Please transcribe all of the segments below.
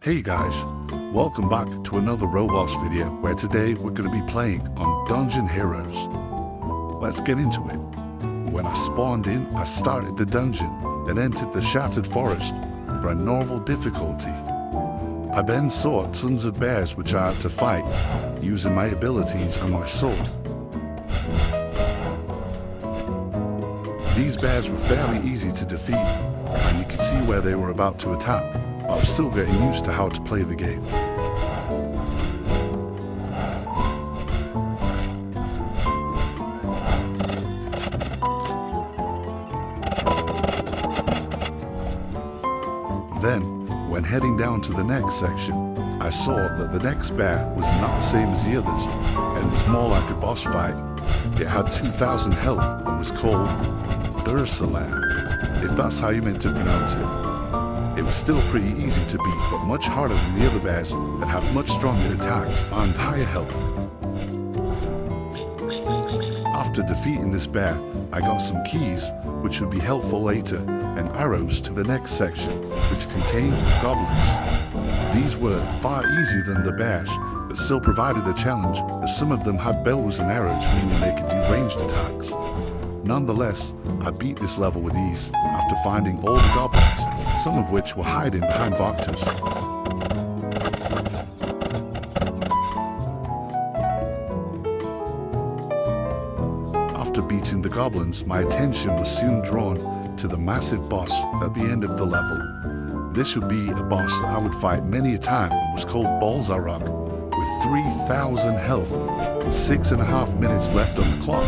Hey guys, welcome back to another Roblox video where today we're going to be playing on Dungeon Heroes. Let's get into it. When I spawned in, I started the dungeon and entered the Shattered Forest for a normal difficulty. I then saw tons of bears which I had to fight using my abilities and my sword. These bears were fairly easy to defeat and you could see where they were about to attack. I'm still getting used to how to play the game. Then, when heading down to the next section, I saw that the next bear was not the same as the others and was more like a boss fight. It had 2,000 health and was called Ursulan, if that's how you meant to pronounce it. It was still pretty easy to beat, but much harder than the other bears that had much stronger attacks and higher health. After defeating this bear, I got some keys, which would be helpful later, and arrows to the next section, which contained goblins. These were far easier than the bears, but still provided a challenge, as some of them had bows and arrows, meaning they could do ranged attacks. Nonetheless, I beat this level with ease after finding all the goblins, some of which were hiding behind boxes. After beating the goblins, my attention was soon drawn to the massive boss at the end of the level. This would be a boss that I would fight many a time and was called Balzarok, with 3,000 health and 6.5 minutes left on the clock.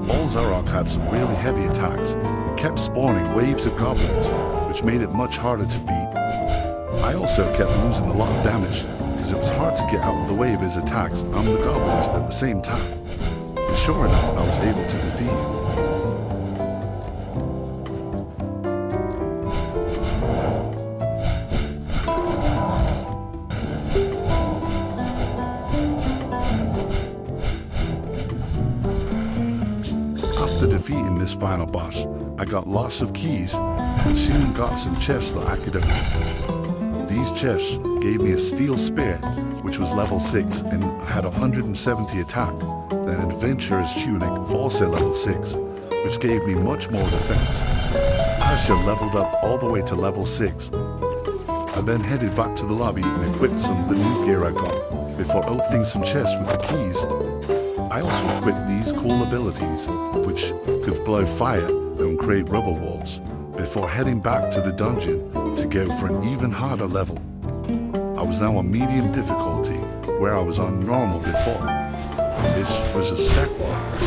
Balzarok had some really heavy attacks and kept spawning waves of goblins, which made it much harder to beat. I also kept losing a lot of damage because it was hard to get out of the way of his attacks and the goblins at the same time. But sure enough, I was able to defeat him. After defeating this final boss, I got lots of keys and soon got some chests that I could open. These chests gave me a steel spear, which was level 6 and had 170 attack, and an adventurer's tunic, also level 6, which gave me much more defense. Asha leveled up all the way to level 6. I then headed back to the lobby and equipped some of the new gear I got, before opening some chests with the keys. I also equipped these cool abilities, which could blow fire and create rubber walls, before heading back to the dungeon to go for an even harder level. I was now on medium difficulty, where I was on normal before. This was a step walk.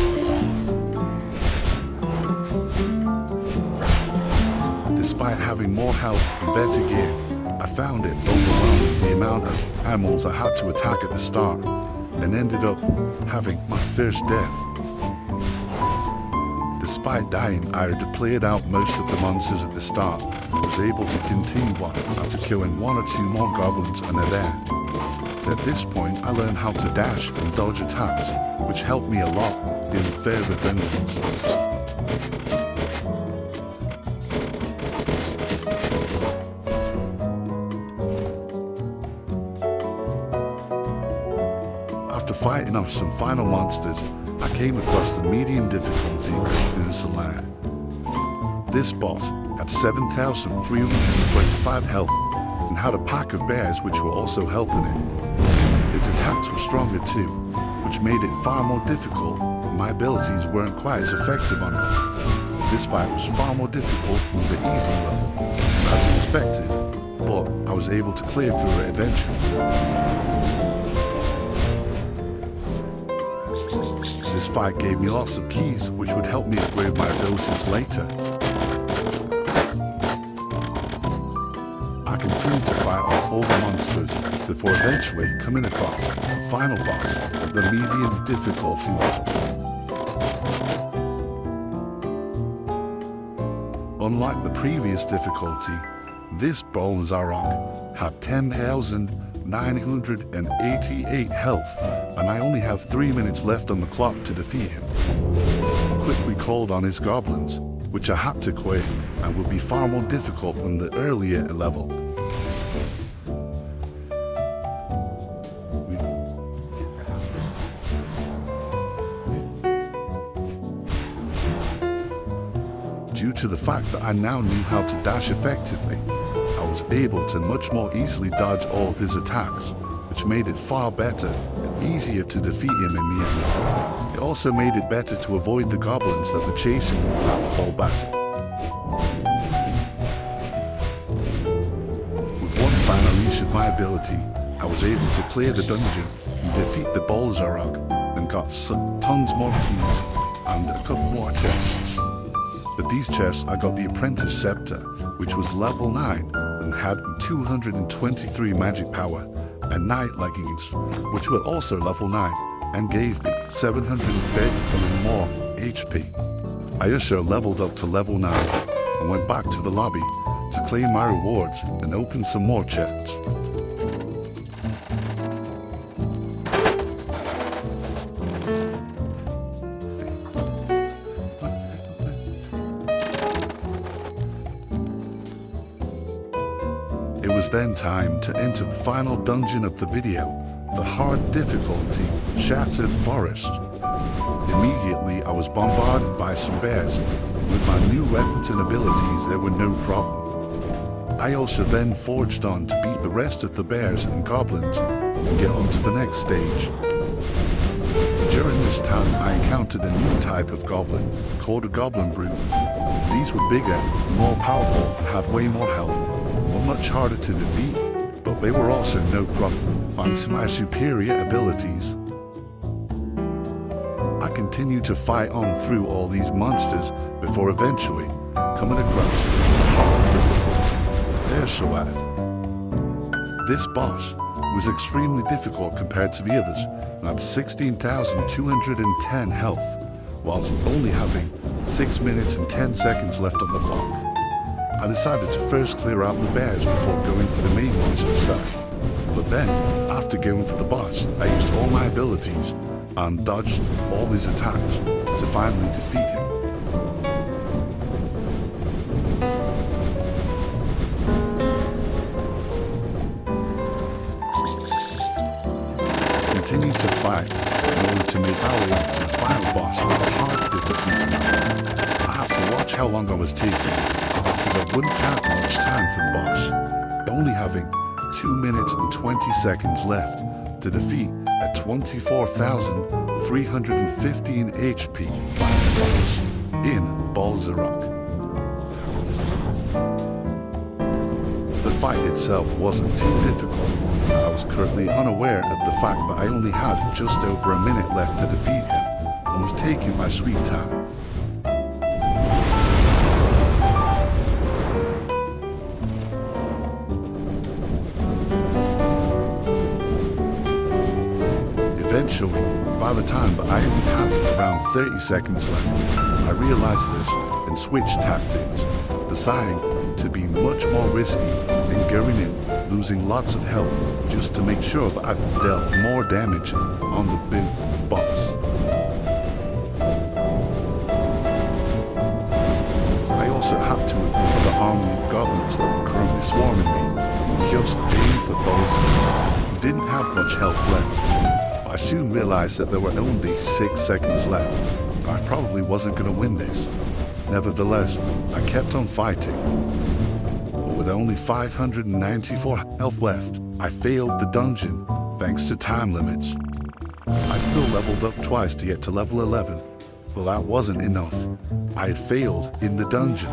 Despite having more health and better gear, I found it overwhelming the amount of animals I had to attack at the start, and ended up having my first death. Despite dying, I had cleared out most of the monsters at the start, and was able to continue on after killing 1 or 2 more goblins and a bear. At this point, I learned how to dash and dodge attacks, which helped me a lot in further dungeons. After fighting off some final monsters, I came across the medium difficulty Ursulan. This boss had 7,325 health and had a pack of bears which were also helping it. Its attacks were stronger too, which made it far more difficult, but my abilities weren't quite as effective on it. This fight was far more difficult than the easy level, as expected, but I was able to clear through it eventually. This fight gave me lots of keys, which would help me upgrade my abilities later. I continued to fight off all the monsters before eventually coming across the final boss at the medium difficulty level. Unlike the previous difficulty, this Balzarok had 10,988 health, and I only have 3 minutes left on the clock to defeat him. I quickly called on his goblins, which I had to quit and would be far more difficult than the earlier level. to the fact that I now knew how to dash effectively, I was able to much more easily dodge all of his attacks, which made it far better and easier to defeat him in the end. It also made it better to avoid the goblins that were chasing me throughout the whole battle. With one final leash of my ability, I was able to clear the dungeon and defeat the Bolzarok, and got tons more keys and a couple more chests. With these chests I got the Apprentice Scepter, which was level 9 and had 223 magic power, and Night Leggings, which were also level 9 and gave me 730 more HP. I also leveled up to level 9 and went back to the lobby to claim my rewards and open some more chests. It was then time to enter the final dungeon of the video, the hard difficulty Shattered Forest. Immediately I was bombarded by some bears. With my new weapons and abilities there were no problem. I also then forged on to beat the rest of the bears and goblins and get on to the next stage. During this time I encountered a new type of goblin called a goblin brute. These were bigger, more powerful and had way more health. Were much harder to defeat, but they were also no problem thanks to my superior abilities. I continued to fight on through all these monsters before eventually coming across the hard difficulty, Ersoad. This boss was extremely difficult compared to the others and had 16,210 health, whilst only having 6 minutes and 10 seconds left on the clock. I decided to first clear out the bears before going for the main monster itself. But then, after going for the boss, I used all my abilities and dodged all his attacks to finally defeat him. I continued to fight in order to make our way to the final boss of the hard difficulty. I had to watch how long I was taking, because I wouldn't have much time for the boss, only having 2 minutes and 20 seconds left to defeat a 24,315 HP final boss in Bolzarok. The fight itself wasn't too difficult. I was currently unaware of the fact that I only had just over a minute left to defeat him and was taking my sweet time. Eventually, by the time that I only had around 30 seconds left, I realized this and switched tactics, deciding to be much more risky and going in, losing lots of health just to make sure that I dealt more damage on the big boss. I also had to ignore the army of goblins that were currently swarming me, just aiming for those who didn't have much health left. I soon realized that there were only 6 seconds left. I probably wasn't going to win this. Nevertheless, I kept on fighting. But with only 594 health left, I failed the dungeon thanks to time limits. I still leveled up twice to get to level 11, but that wasn't enough. I had failed in the dungeon.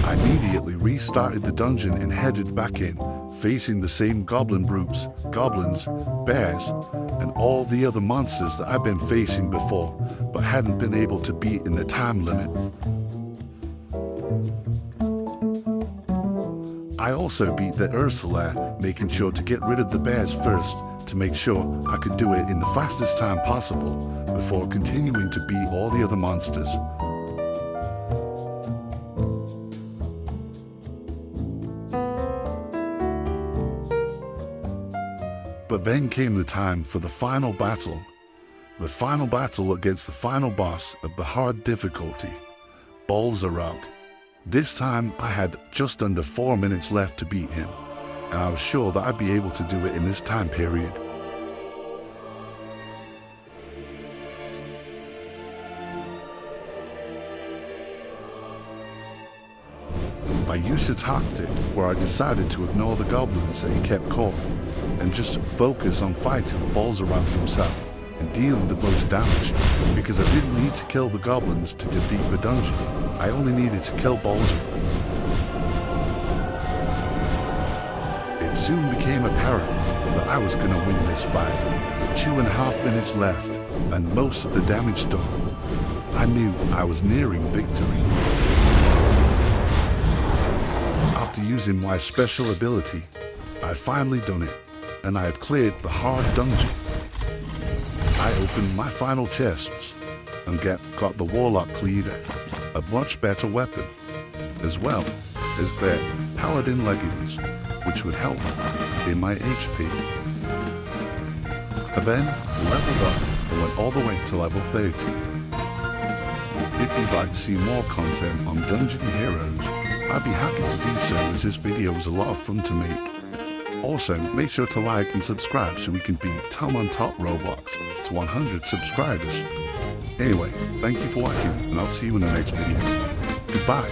I immediately restarted the dungeon and headed back in, facing the same goblin brutes, goblins, bears, and all the other monsters that I've been facing before, but hadn't been able to beat in the time limit. I also beat the Ursula, making sure to get rid of the bears first, to make sure I could do it in the fastest time possible, before continuing to beat all the other monsters. But then came the time for the final battle against the final boss of the hard difficulty, Bolzarok. This time I had just under 4 minutes left to beat him, and I was sure that I'd be able to do it in this time period. used a tactic where I decided to ignore the goblins that he kept calling and just focus on fighting balls around himself and dealing the most damage, because I didn't need to kill the goblins to defeat the dungeon. I only needed to kill Balzer. It soon became apparent that I was going to win this fight. 2.5 minutes left and most of the damage done. I knew I was nearing victory. After using my special ability, I finally done it, and I have cleared the hard dungeon. I opened my final chests and got the Warlock Leader, a much better weapon, as well as their Paladin leggings, which would help in my HP. I then leveled up and went all the way to level 30. If you'd like to see more content on Dungeon Heroes, I'd be happy to do so, as this video was a lot of fun to make. Also, make sure to like and subscribe so we can beat Tom on Top Roblox to 100 subscribers. Anyway, thank you for watching, and I'll see you in the next video. Goodbye.